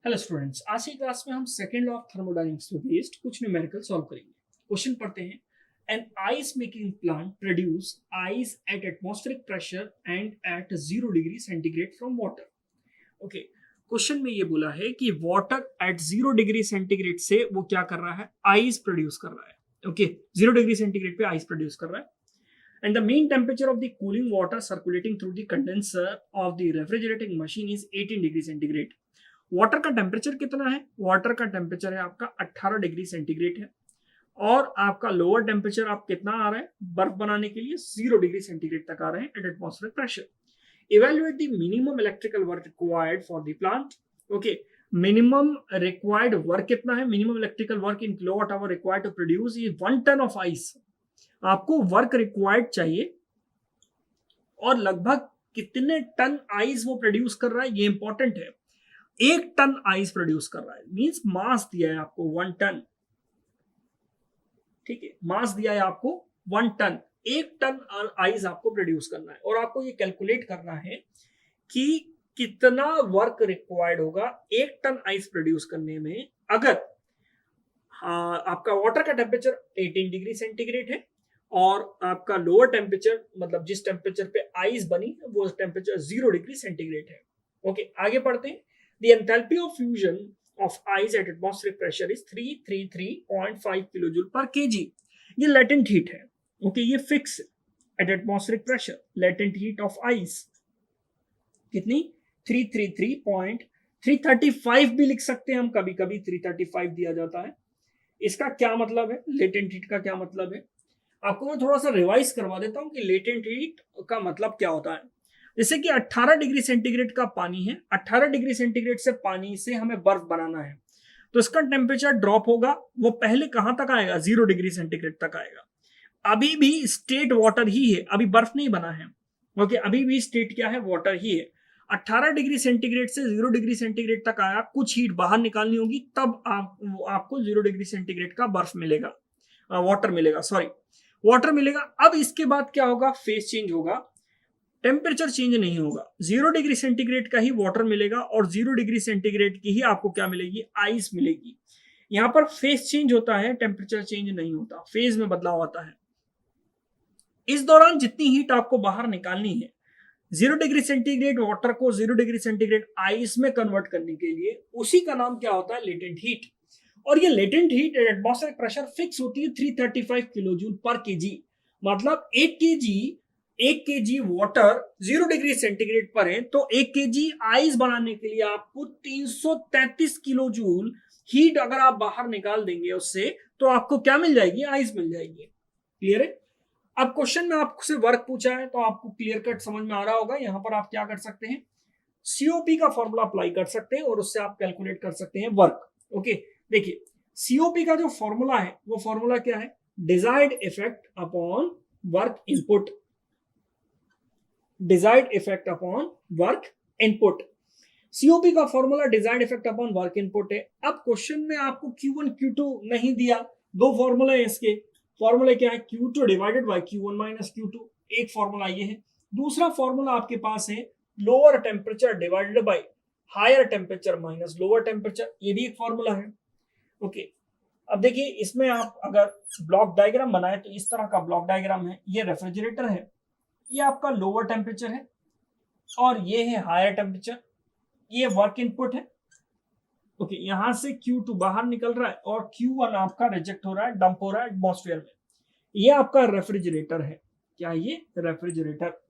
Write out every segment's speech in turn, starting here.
Hello students, आज की class में हम सेकंड लॉ ऑफ थर्मोडायनेमिक्स पे बेस्ड कुछ न्यूमेरिकल सॉल्व करेंगे। क्वेश्चन पढ़ते हैं। An ice making plant produce ice at atmospheric pressure and at 0 degree centigrade from water. Okay, question में ये बोला है कि वाटर एट 0 डिग्री सेंटीग्रेड से वो क्या कर रहा है, आइस प्रोड्यूस कर रहा है। ओके, 0 डिग्री सेंटीग्रेड पे आइस प्रोड्यूस कर रहा है। And the mean temperature of the cooling water circulating through the condenser of the refrigerating machine is 18 degree centigrade. Water का टेम्परेचर कितना है? वाटर का टेम्परेचर है आपका 18 डिग्री सेंटीग्रेड है। और आपका लोअर टेम्परेचर आप कितना आ रहा है बर्फ बनाने के लिए? 0 डिग्री सेंटीग्रेड तक आ रहे हैं at atmospheric pressure. Evaluate the minimum electrical work required for the plant. Okay, minimum required work कितना है? Minimum electrical work in kilowatt hour required to produce ये 1 टन ऑफ आइस। आपको वर्क रिक्वायर्ड चाहिए और लगभग कितने टन आइस वो produce कर रहा है ये इंपॉर्टेंट है। 1 टन आइस प्रोड्यूस कर रहा है, मींस मास दिया है आपको 1 टन। ठीक है, मास दिया है आपको 1 टन। 1 टन आइस आपको प्रोड्यूस करना है और आपको ये कैलकुलेट करना है कि कितना वर्क रिक्वायर्ड होगा 1 टन आइस प्रोड्यूस करने में। अगर आपका वाटर का टेम्परेचर 18 डिग्री सेंटीग्रेड है और आपका लोअर टेम्परेचर मतलब जिस टेम्परेचर पे आइस बनी वो टेम्परेचर 0 डिग्री सेंटीग्रेड है। ओके, आगे पढ़ते हैं। The enthalpy of fusion of ice at atmospheric pressure is 333.5 kilojoule पर केजी। ये latent heat है। ओके, ये fix at atmospheric pressure। latent heat of ice कितनी? 335 भी लिख सकते हैं हम, कभी कभी 335 दिया जाता है। इसका क्या मतलब है? लेटेंट हीट का क्या मतलब है आपको मैं थोड़ा सा रिवाइज करवा देता हूं कि लेटेंट हीट का मतलब क्या होता है। जैसे कि 18 डिग्री सेंटीग्रेड का पानी है, 18 डिग्री सेंटीग्रेड से पानी से हमें बर्फ बनाना है, तो इसका टेम्परेचर ड्रॉप होगा। वो पहले कहां तक आएगा? 0 डिग्री सेंटीग्रेड तक आएगा। अभी भी स्टेट वाटर ही है, अभी बर्फ नहीं बना है। ओके, अभी भी स्टेट क्या है? वाटर ही है। 18 डिग्री सेंटीग्रेड से 0 डिग्री सेंटीग्रेड तक आया, कुछ हीट बाहर निकालनी होगी, तब आपको 0 डिग्री सेंटीग्रेड का बर्फ मिलेगा, वाटर मिलेगा, सॉरी वाटर मिलेगा। अब इसके बाद क्या होगा? फेज चेंज होगा, टेम्परेचर चेंज नहीं होगा। 0 डिग्री सेंटीग्रेड का ही वाटर मिलेगा और 0 डिग्री सेंटीग्रेड की ही आपको क्या मिलेगी? आइस मिलेगी। यहां पर फेज चेंज होता है, टेम्परेचर चेंज नहीं होता, फेज में बदलाव आता है। इस दौरान जितनी हीट आपको बाहर निकालनी है 0 डिग्री सेंटीग्रेड वाटर को 0 डिग्री सेंटीग्रेड आइस में कन्वर्ट करने के लिए, उसी का नाम क्या होता है? Latent heat. और ये latent heat atmospheric pressure fix होती है 335 किलोजूल पर केजी। मतलब 1 केजी वाटर 0 डिग्री सेंटीग्रेड पर है तो 1 केजी आइस बनाने के लिए आपको 333 किलोजूल हीट अगर आप बाहर निकाल देंगे उससे, तो आपको क्या मिल जाएगी? आइस मिल जाएगी। क्लियर है? अब क्वेश्चन में आपसे वर्क पूछा है तो आपको क्लियर कट समझ में आ रहा होगा। यहां पर आप क्या कर सकते हैं? सीओपी का फॉर्मूला अप्लाई कर सकते हैं और उससे आप कैलकुलेट कर सकते हैं वर्क। ओके, देखिए सीओपी का जो फॉर्मूला है वो फॉर्मूला क्या है? Desired effect upon work input. Desired effect upon work input. COP का formula desired effect upon work input है। अब क्वेश्चन में आपको Q1 Q2 नहीं दिया, दो फॉर्मूला है इसके। फॉर्मूला क्या है? Q2 divided by Q1 minus Q2। एक फॉर्मूला ये है। दूसरा फॉर्मूला आपके पास है lower temperature divided by higher temperature minus lower temperature, ये भी एक फॉर्मूला है। ओके, अब देखिए इसमें आप अगर ब्लॉक डायग्राम बनाए तो इस तरह का ब्लॉक डायग्राम है। ये रेफ्रिजरेटर है, ये आपका लोअर टेम्परेचर है और ये है हायर टेम्परेचर, ये वर्क इनपुट है। ओके, यहां से Q2 बाहर निकल रहा है और Q1 आपका रिजेक्ट हो रहा है, डंप हो रहा है एटमॉस्फेयर में। ये आपका रेफ्रिजरेटर है। क्या ये? रेफ्रिजरेटर।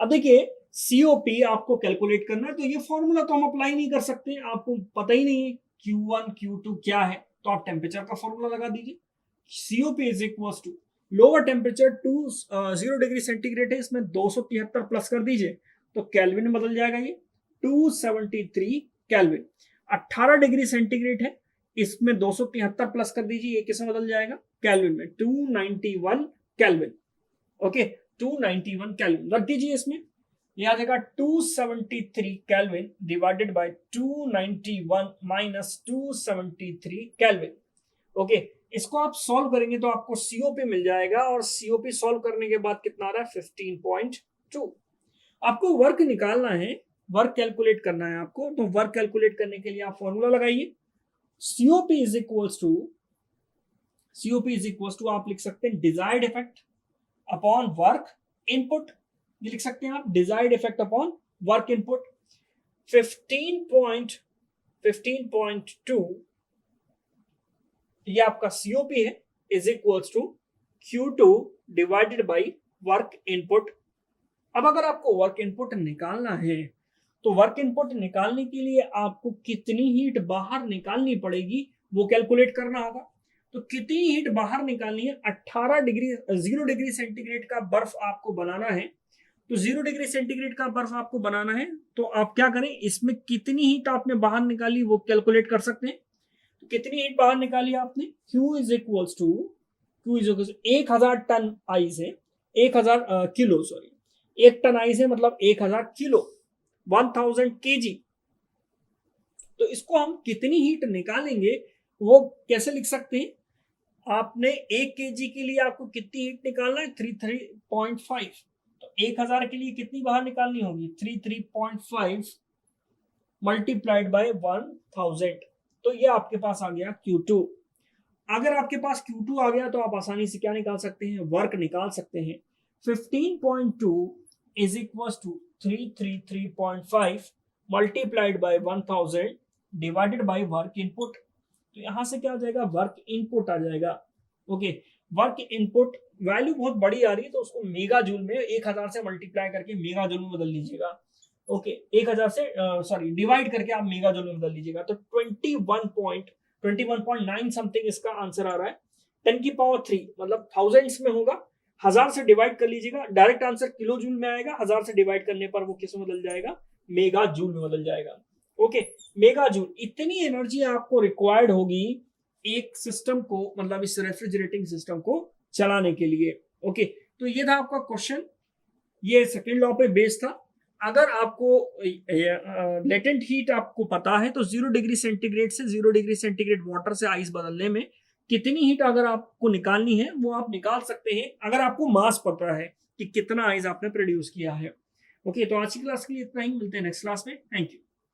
अब देखिए सीओपी आपको कैलकुलेट करना है तो ये फॉर्मूला तो हम अप्लाई नहीं कर सकते, आपको पता ही नहीं है Q1 Q2 क्या है, तो आप टेम्परेचर का फॉर्मूला लगा दीजिए। COP is equal to lower temperature 0 degree centigrade है, इसमें 273 प्लस कर दीजिए तो केल्विन में बदल जाएगा। ये 273 केल्विन। 18 डिग्री सेंटीग्रेड है, इसमें 273 प्लस कर दीजिए, ये किसमें बदल जाएगा? केल्विन में। 291 केल्विन। ओके, 291 केल्विन रख दीजिए इसमें। यह आ जाएगा 273 kelvin divided by 291 minus 273 kelvin. Okay, इसको आप सॉल्व करेंगे तो आपको सीओपी मिल जाएगा और सीओपी सॉल्व करने के बाद कितना आ रहा है? 15.2। आपको वर्क निकालना है वर्क कैलकुलेट करना है आपको, तो वर्क कैलकुलेट करने के लिए आप फॉर्मूला लगाइए, सीओपी इज इक्वल्स टू आप लिख सकते हैं desired effect upon work input, ये लिख सकते हैं आप desired effect upon work input 15.2 ये आपका सीओपी है is equals to Q2 divided by work input. अब अगर आपको वर्क इनपुट निकालना है तो वर्क इनपुट निकालने के लिए आपको कितनी हीट बाहर निकालनी पड़ेगी वो कैलकुलेट करना होगा। तो कितनी हीट बाहर निकालनी है, 18 डिग्री 0 डिग्री सेंटीग्रेड का बर्फ आपको बनाना है। तो 0 डिग्री सेंटीग्रेड का बर्फ आपको बनाना है तो आप क्या करें, इसमें कितनी हीट आपने बाहर निकाली वो कैलकुलेट कर सकते हैं। तो कितनी हीट बाहर निकाली आपने, Q is equals to 1000 ton ice है, 1000 किलो सॉरी, 1 टन आइस है मतलब 1000 किलो, 1000 केजी। तो इसको हम कितनी हीट निकालेंगे वो कैसे लिख सकते हैं, आपने 1 केजी के लिए आपको कितनी हीट निकालना है 33.5, तो 1000 के लिए कितनी बाहर निकालनी होगी 33.5 मल्टीप्लाइड बाय 1000, तो ये आपके पास आ गया Q2। अगर आपके पास Q2 आ गया तो आप आसानी से क्या निकाल सकते हैं, वर्क निकाल सकते हैं। 15.2 is equal to 333.5 multiplied by 1000 divided by work input, तो यहां से क्या आ जाएगा, वर्क इनपुट आ जाएगा। ओके, वर्क इनपुट वैल्यू बहुत बड़ी आ रही है तो उसको मेगा जूल में 1000 से मल्टीप्लाई करके मेगा जूल में बदल लीजिएगा। ओके, 1000 से सॉरी डिवाइड करके आप मेगा जूल में बदल लीजिएगा, तो 21.9 समथिंग इसका आंसर आ रहा है। 10 की पावर 3 मतलब थाउजेंड्स में होगा, 1000 से डिवाइड कर लीजिएगा, डायरेक्ट आंसर किलो जूल में आएगा, 1000 से डिवाइड करने पर वो किस में बदल जाएगा, मेगा जूल में बदल जाएगा। ओके, मेगा जूल, इतनी एनर्जी आपको रिक्वायर्ड होगी एक सिस्टम को, मतलब इस रेफ्रिजरेटिंग सिस्टम को चलाने के लिए। ओके, तो ये था आपका क्वेश्चन, ये सेकेंड लॉ पे बेस्ड था। अगर आपको लेटेंट हीट आपको पता है तो 0 डिग्री सेंटीग्रेड से 0 डिग्री सेंटीग्रेड वाटर से आइस बदलने में कितनी हीट अगर आपको निकालनी है वो आप निकाल सकते हैं, अगर आपको मास पता है कि कितना आइस आपने प्रोड्यूस किया है। ओके, तो आज की क्लास के लिए इतना ही, मिलते हैं नेक्स्ट क्लास में, थैंक यू।